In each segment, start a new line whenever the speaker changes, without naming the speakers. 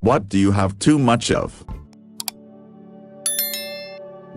What do you have too much of?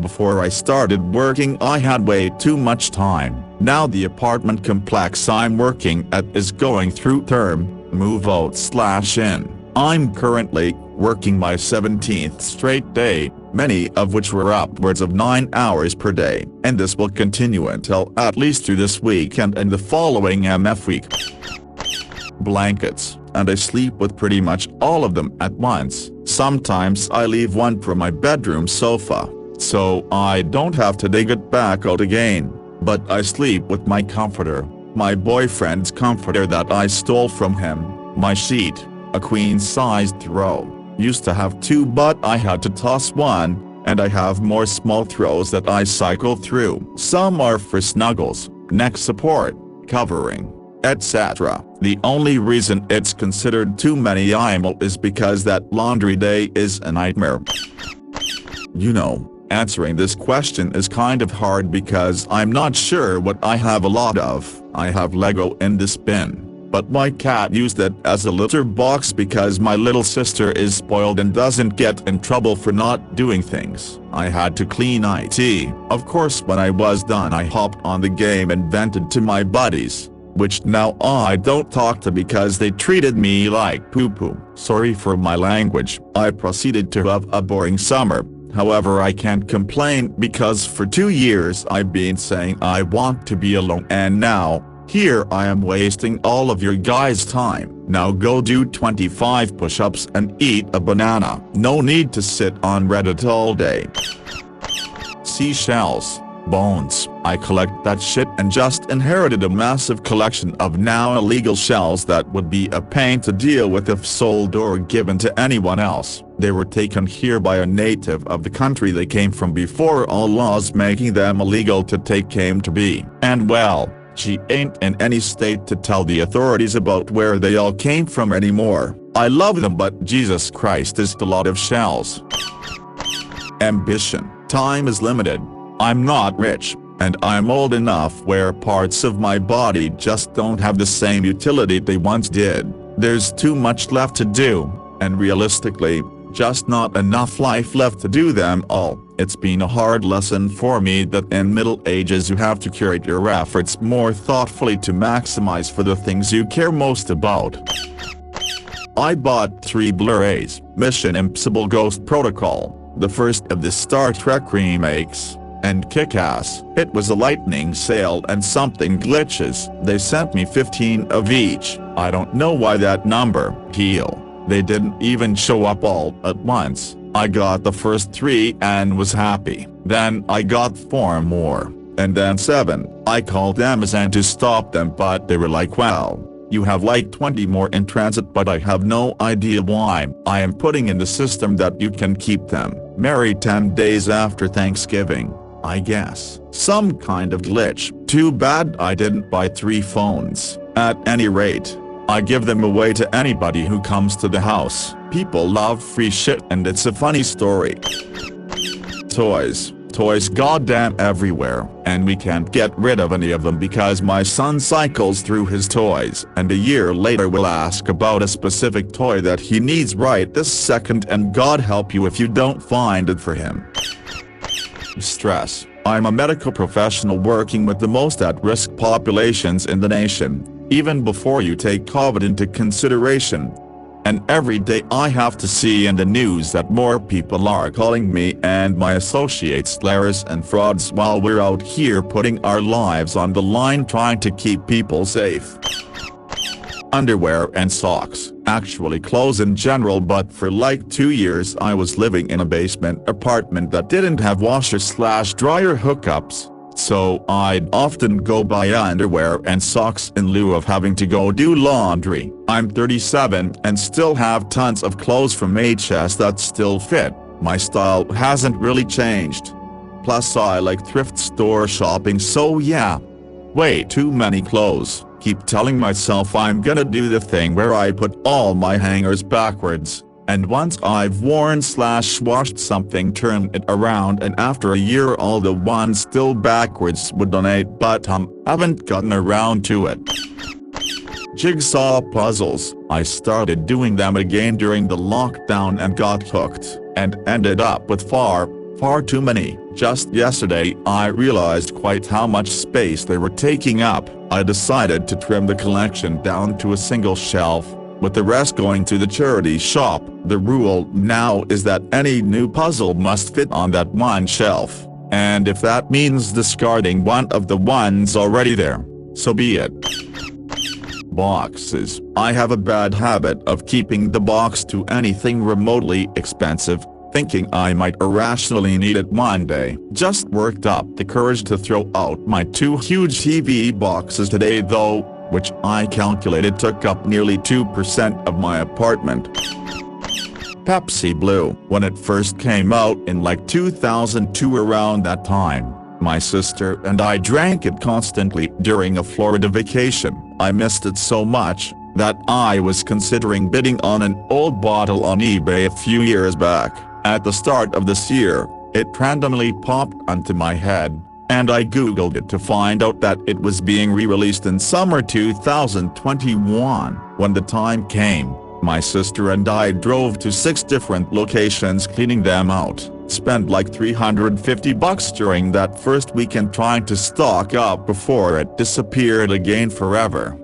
Before I started working I had way too much time. Now the apartment complex I'm working at is going through term, move out/in. I'm currently working my 17th straight day, many of which were upwards of 9 hours per day, and this will continue until at least through this weekend and the following MF week. Blankets, and I sleep with pretty much all of them at once. Sometimes I leave one for my bedroom sofa, so I don't have to dig it back out again, but I sleep with my comforter, my boyfriend's comforter that I stole from him, my sheet, a queen-sized throw. Used to have two but I had to toss one, and I have more small throws that I cycle through. Some are for snuggles, neck support, covering, etc. The only reason it's considered too many is because that laundry day is a nightmare. You know, answering this question is kind of hard because I'm not sure what I have a lot of. I have Lego in this bin, but my cat used it as a litter box because my little sister is spoiled and doesn't get in trouble for not doing things. I had to clean it. Of course when I was done I hopped on the game and vented to my buddies, which now I don't talk to because they treated me like poo-poo. Sorry for my language. I proceeded to have a boring summer. However, I can't complain because for 2 years I've been saying I want to be alone, and now, here I am wasting all of your guys' time. Now go do 25 push-ups and eat a banana. No need to sit on Reddit all day. Seashells, bones. I collect that shit and just inherited a massive collection of now illegal shells that would be a pain to deal with if sold or given to anyone else. They were taken here by a native of the country they came from before all laws making them illegal to take came to be. And well, she ain't in any state to tell the authorities about where they all came from anymore. I love them but Jesus Christ is a lot of shells. Ambition. Time is limited. I'm not rich, and I'm old enough where parts of my body just don't have the same utility they once did. There's too much left to do, and realistically, just not enough life left to do them all. It's been a hard lesson for me that in middle ages you have to curate your efforts more thoughtfully to maximize for the things you care most about. I bought 3 Blu-rays, Mission Impossible Ghost Protocol, the first of the Star Trek remakes, and Kick-Ass. It was a lightning sale and something glitches. They sent me 15 of each. I don't know why that number, heal. They didn't even show up all at once. I got the first 3 and was happy. Then I got 4 more, and then 7. I called Amazon to stop them but they were like, well, you have like 20 more in transit, but I have no idea why. I am putting in the system that you can keep them. Married 10 days after Thanksgiving, I guess. Some kind of glitch. Too bad I didn't buy 3 phones. At any rate, I give them away to anybody who comes to the house. People love free shit and it's a funny story. Toys. Toys goddamn everywhere, and we can't get rid of any of them because my son cycles through his toys and a year later will ask about a specific toy that he needs right this second, and God help you if you don't find it for him. Stress. I'm a medical professional working with the most at-risk populations in the nation, even before you take COVID into consideration. And every day I have to see in the news that more people are calling me and my associates slayers and frauds while we're out here putting our lives on the line trying to keep people safe. Underwear and socks, actually clothes in general, but for like 2 years I was living in a basement apartment that didn't have washer/dryer hookups. So I'd often go buy underwear and socks in lieu of having to go do laundry. I'm 37 and still have tons of clothes from HS that still fit. My style hasn't really changed. Plus I like thrift store shopping, so yeah. Way too many clothes. Keep telling myself I'm gonna do the thing where I put all my hangers backwards. And once I've worn/washed something, turn it around, and after a year all the ones still backwards would donate, but haven't gotten around to it. Jigsaw puzzles. I started doing them again during the lockdown and got hooked, and ended up with far too many. Just yesterday I realized quite how much space they were taking up. I decided to trim the collection down to a single shelf, with the rest going to the charity shop. The rule now is that any new puzzle must fit on that one shelf, and if that means discarding one of the ones already there, so be it. Boxes. I have a bad habit of keeping the box to anything remotely expensive, thinking I might irrationally need it one day. Just worked up the courage to throw out my 2 huge TV boxes today though, which I calculated took up nearly 2% of my apartment. Pepsi Blue. When it first came out in like 2002, around that time, my sister and I drank it constantly during a Florida vacation. I missed it so much that I was considering bidding on an old bottle on eBay a few years back. At the start of this year, it randomly popped onto my head, and I googled it to find out that it was being re-released in summer 2021. When the time came, my sister and I drove to 6 different locations cleaning them out, spent like $350 during that first weekend trying to stock up before it disappeared again forever.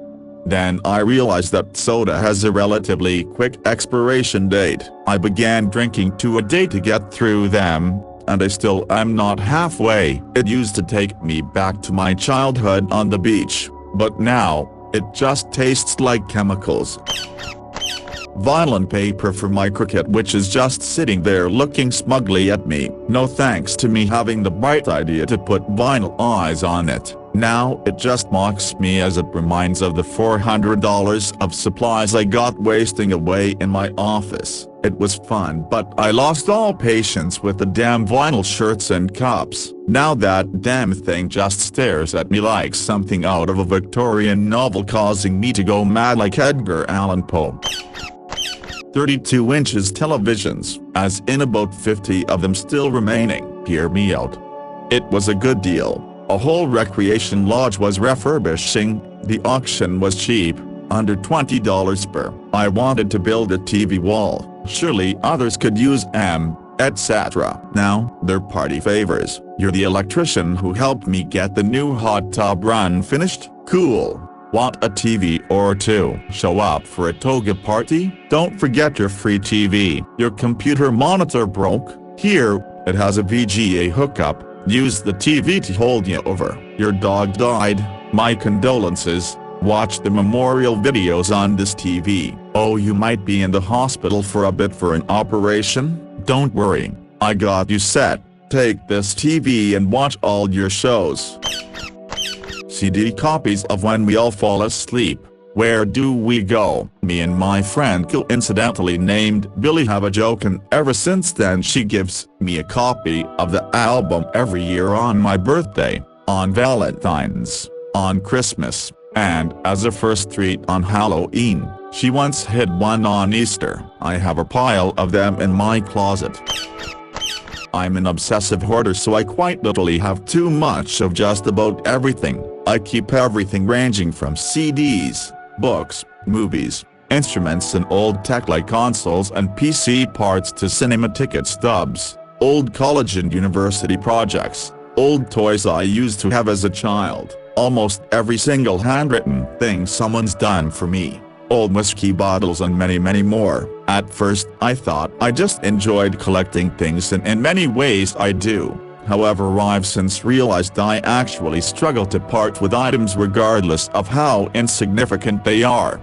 Then I realized that soda has a relatively quick expiration date. I began drinking 2 a day to get through them, and I still am not halfway. It used to take me back to my childhood on the beach, but now, it just tastes like chemicals. Vinyl paper for my Cricut, which is just sitting there looking smugly at me. No thanks to me having the bright idea to put vinyl eyes on it. Now it just mocks me as it reminds of the $400 of supplies I got wasting away in my office. It was fun, but I lost all patience with the damn vinyl shirts and cups. Now that damn thing just stares at me like something out of a Victorian novel, causing me to go mad like Edgar Allan Poe. 32 inches televisions, as in about 50 of them still remaining. Hear me out. It was a good deal. A whole recreation lodge was refurbishing. The auction was cheap, under $20 per. I wanted to build a TV wall. Surely others could use etc. Now, they're party favors. You're the electrician who helped me get the new hot tub run finished? Cool. Want a TV or 2? Show up for a toga party? Don't forget your free TV. Your computer monitor broke? Here, it has a VGA hookup. Use the TV to hold you over. Your dog died? My condolences. Watch the memorial videos on this TV. Oh, you might be in the hospital for a bit for an operation? Don't worry, I got you set. Take this TV and watch all your shows. CD copies of When We All Fall Asleep. Where do we go? Me and my friend coincidentally named Billy have a joke, and ever since then she gives me a copy of the album every year on my birthday, on Valentine's, on Christmas, and as a first treat on Halloween. She once hid one on Easter. I have a pile of them in my closet. I'm an obsessive hoarder, so I quite literally have too much of just about everything. I keep everything ranging from CDs, books, movies, instruments and old tech like consoles and PC parts to cinema ticket stubs, old college and university projects, old toys I used to have as a child, almost every single handwritten thing someone's done for me, old whiskey bottles and many more. At first I thought I just enjoyed collecting things, and in many ways I do. However, I've since realized I actually struggle to part with items regardless of how insignificant they are.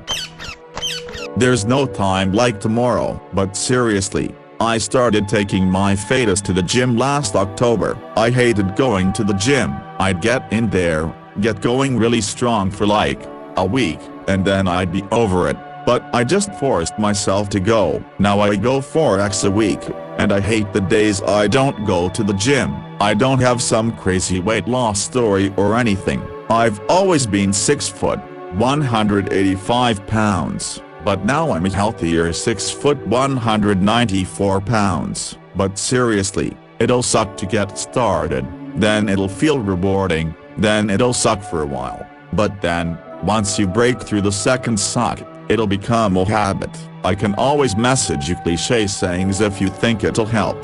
There's no time like tomorrow, but seriously, I started taking my fetus to the gym last October. I hated going to the gym. I'd get in there, get going really strong for like a week, and then I'd be over it. But I just forced myself to go. Now I go 4x a week, and I hate the days I don't go to the gym. I don't have some crazy weight loss story or anything. I've always been 6 foot, 185 pounds, but now I'm a healthier 6 foot 194 pounds. But seriously, it'll suck to get started, then it'll feel rewarding, then it'll suck for a while, but then, Once you break through the second suck, it'll become a habit. I can always message you cliché sayings if you think it'll help.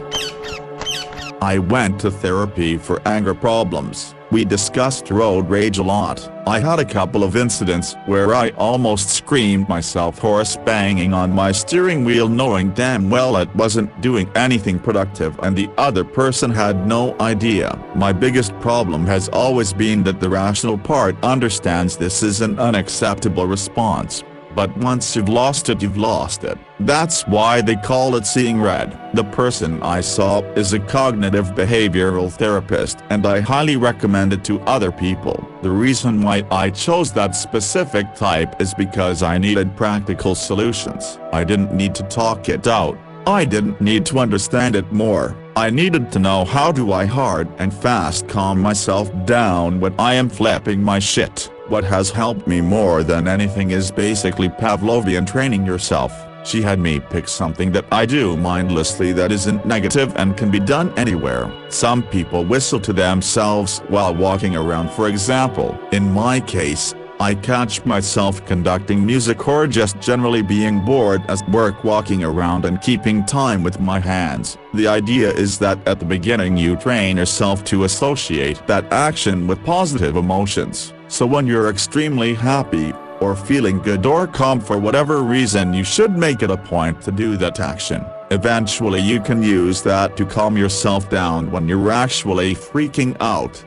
I went to therapy for anger problems. We discussed road rage a lot. I had a couple of incidents where I almost screamed myself hoarse, banging on my steering wheel knowing damn well it wasn't doing anything productive and the other person had no idea. My biggest problem has always been that the rational part understands this is an unacceptable response. But once you've lost it, you've lost it. That's why they call it seeing red. The person I saw is a cognitive behavioral therapist and I highly recommend it to other people. The reason why I chose that specific type is because I needed practical solutions. I didn't need to talk it out. I didn't need to understand it more. I needed to know how do I hard and fast calm myself down when I am flipping my shit. What has helped me more than anything is basically Pavlovian training yourself. She had me pick something that I do mindlessly that isn't negative and can be done anywhere. Some people whistle to themselves while walking around, for example. In my case, I catch myself conducting music or just generally being bored at work, walking around and keeping time with my hands. The idea is that at the beginning you train yourself to associate that action with positive emotions. So when you're extremely happy, or feeling good or calm for whatever reason, you should make it a point to do that action. Eventually you can use that to calm yourself down when you're actually freaking out.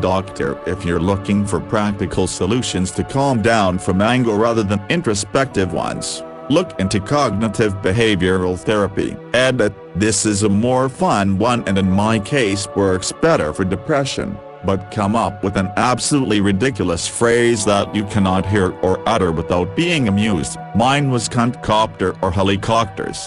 Doctor, if you're looking for practical solutions to calm down from anger rather than introspective ones, look into cognitive behavioral therapy. Edit, this is a more fun one and in my case works better for depression. But come up with an absolutely ridiculous phrase that you cannot hear or utter without being amused. Mine was cunt copter or helicopters.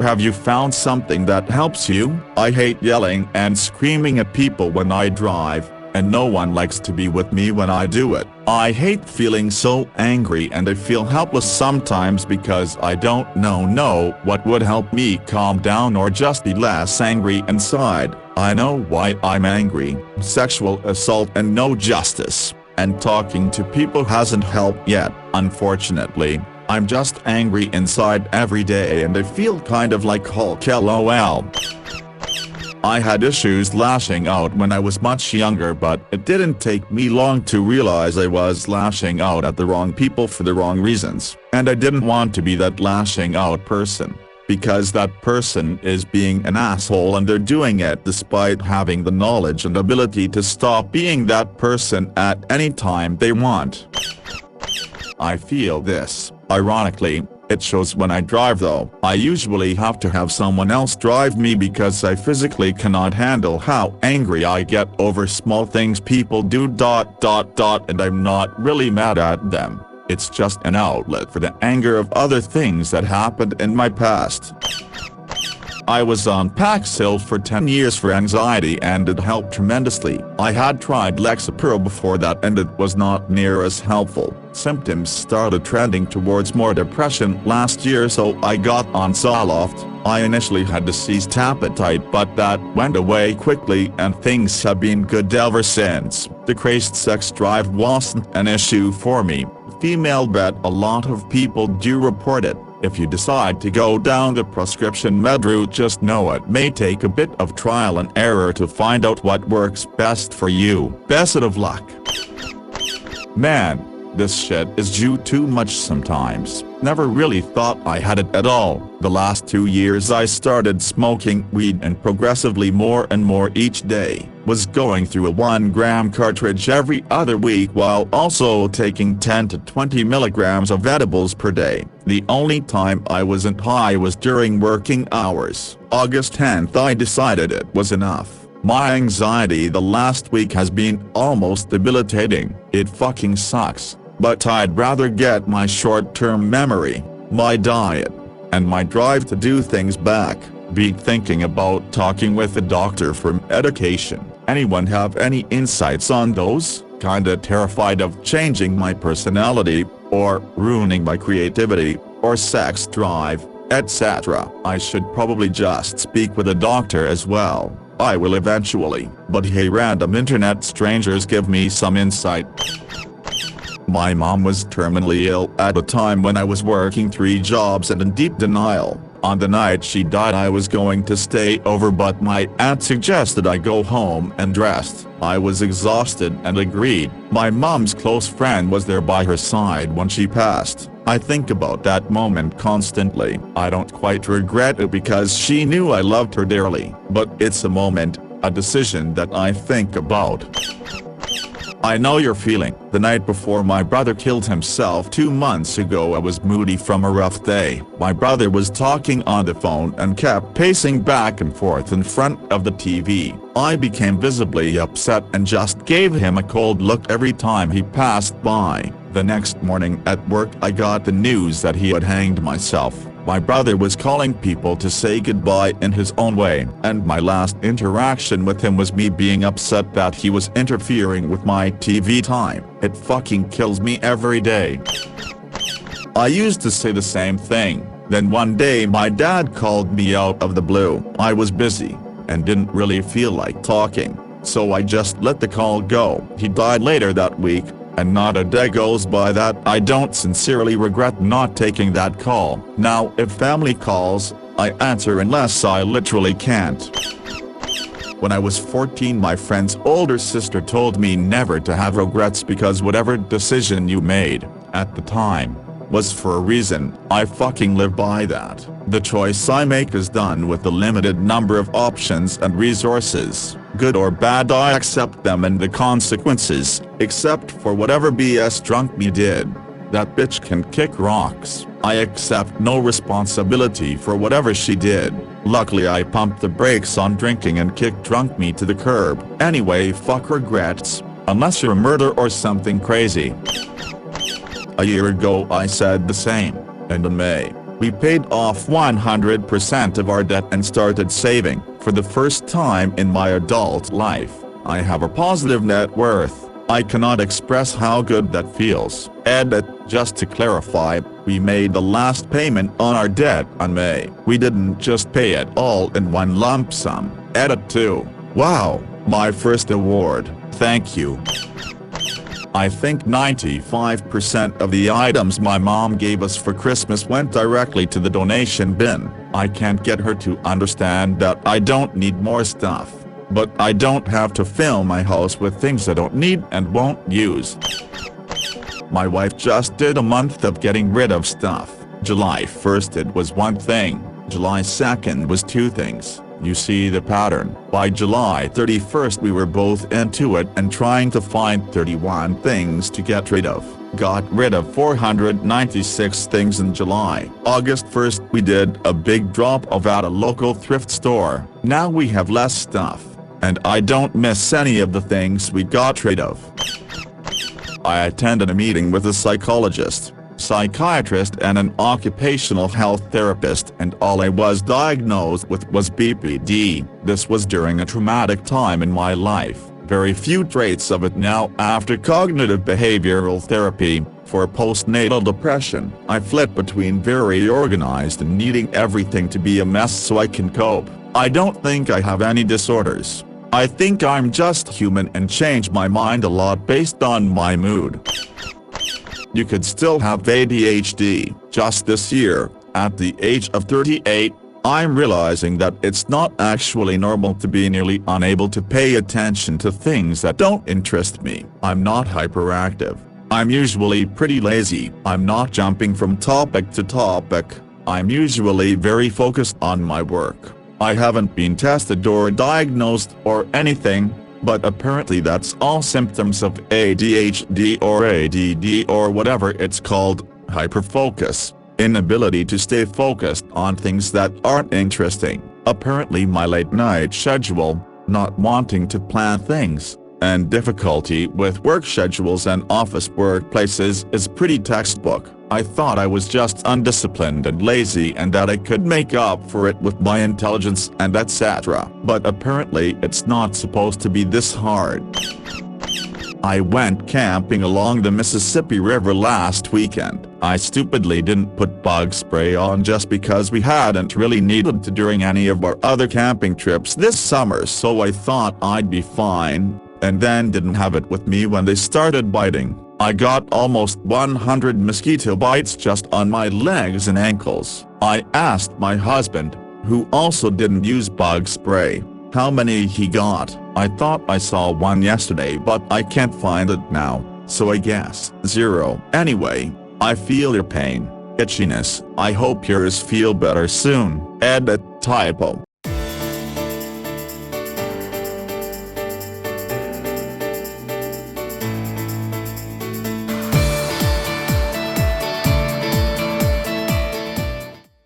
Have you found something that helps you? I hate yelling and screaming at people when I drive, and no one likes to be with me when I do it. I hate feeling so angry and I feel helpless sometimes because I don't know what would help me calm down or just be less angry inside. I know why I'm angry: sexual assault and no justice. And talking to people hasn't helped yet. Unfortunately, I'm just angry inside every day and I feel kind of like Hulk, lol. I had issues lashing out when I was much younger, but it didn't take me long to realize I was lashing out at the wrong people for the wrong reasons. And I didn't want to be that lashing out person, because that person is being an asshole and they're doing it despite having the knowledge and ability to stop being that person at any time they want. I feel this, ironically, it shows when I drive though. I usually have to have someone else drive me because I physically cannot handle how angry I get over small things people do ... and I'm not really mad at them. It's just an outlet for the anger of other things that happened in my past. I was on Paxil for 10 years for anxiety and it helped tremendously. I had tried Lexapro before that and it was not near as helpful. Symptoms started trending towards more depression last year, so I got on Zoloft. I initially had deceased appetite, but that went away quickly and things have been good ever since. Decreased sex drive wasn't an issue for me. Female, but a lot of people do report it. If you decide to go down the prescription med route, just know it may take a bit of trial and error to find out what works best for you. Best of luck. Man, this shit is too much sometimes. Never really thought I had it at all. The last 2 years I started smoking weed and progressively more and more each day. Was going through a 1-gram cartridge every other week while also taking 10 to 20 milligrams of edibles per day. The only time I wasn't high was during working hours. August 10th I decided it was enough. My anxiety the last week has been almost debilitating. It fucking sucks. But I'd rather get my short-term memory, my diet, and my drive to do things back, be thinking about talking with a doctor for medication. Anyone have any insights on those? Kinda terrified of changing my personality, or ruining my creativity, or sex drive, etc. I should probably just speak with a doctor as well. I will eventually, but hey, random internet strangers give me some insight. My mom was terminally ill at a time when I was working 3 jobs and in deep denial. On the night she died I was going to stay over, but my aunt suggested I go home and rest. I was exhausted and agreed. My mom's close friend was there by her side when she passed. I think about that moment constantly. I don't quite regret it because she knew I loved her dearly, but it's a moment, a decision that I think about. I know your feeling. The night before my brother killed himself 2 months ago I was moody from a rough day. My brother was talking on the phone and kept pacing back and forth in front of the TV. I became visibly upset and just gave him a cold look every time he passed by. The next morning at work I got the news that he had hanged himself. My brother was calling people to say goodbye in his own way, and my last interaction with him was me being upset that he was interfering with my TV time. It fucking kills me every day. I used to say the same thing. Then one day my dad called me out of the blue. I was busy and didn't really feel like talking, so I just let the call go. He died later that week, and not a day goes by that I don't sincerely regret not taking that call. Now if family calls, I answer unless I literally can't. When I was 14 my friend's older sister told me never to have regrets because whatever decision you made, at the time, was for a reason. I fucking live by that. The choice I make is done with the limited number of options and resources. Good or bad I accept them and the consequences, except for whatever BS drunk me did. That bitch can kick rocks. I accept no responsibility for whatever she did. Luckily I pumped the brakes on drinking and kicked drunk me to the curb. Anyway, fuck regrets, unless you're a murderer or something crazy. A year ago I said the same, and in May, we paid off 100% of our debt and started saving. For the first time in my adult life, I have a positive net worth. I cannot express how good that feels. Edit, just to clarify, we made the last payment on our debt on May. We didn't just pay it all in one lump sum. Edit 2. Wow, my first award, thank you. I think 95% of the items my mom gave us for Christmas went directly to the donation bin. I can't get her to understand that I don't need more stuff. But I don't have to fill my house with things I don't need and won't use. My wife just did a month of getting rid of stuff. July 1st it was one thing, July 2nd was 2 things. You see the pattern. By July 31st we were both into it and trying to find 31 things to get rid of. Got rid of 496 things in July. August 1st we did a big drop off at a local thrift store. Now we have less stuff, and I don't miss any of the things we got rid of. I attended a meeting with a psychologist, psychiatrist and an occupational health therapist, and all I was diagnosed with was BPD. This was during a traumatic time in my life. Very few traits of it now after cognitive behavioral therapy. For postnatal depression, I flip between very organized and needing everything to be a mess so I can cope. I don't think I have any disorders. I think I'm just human and change my mind a lot based on my mood. You could still have ADHD. Just this year, at the age of 38, I'm realizing that it's not actually normal to be nearly unable to pay attention to things that don't interest me. I'm not hyperactive. I'm usually pretty lazy. I'm not jumping from topic to topic. I'm usually very focused on my work. I haven't been tested or diagnosed or anything, but apparently that's all symptoms of ADHD or ADD or whatever it's called, hyperfocus, inability to stay focused on things that aren't interesting. Apparently my late night schedule, not wanting to plan things, and difficulty with work schedules and office workplaces is pretty textbook. I thought I was just undisciplined and lazy and that I could make up for it with my intelligence and etc. But apparently it's not supposed to be this hard. I went camping along the Mississippi River last weekend. I stupidly didn't put bug spray on just because we hadn't really needed to during any of our other camping trips this summer, so I thought I'd be fine, and then didn't have it with me when they started biting. I got almost 100 mosquito bites just on my legs and ankles. I asked my husband, who also didn't use bug spray, how many he got. I thought I saw one yesterday, but I can't find it now, so I guess 0. Anyway, I feel your pain, itchiness. I hope yours feel better soon. Edit typo.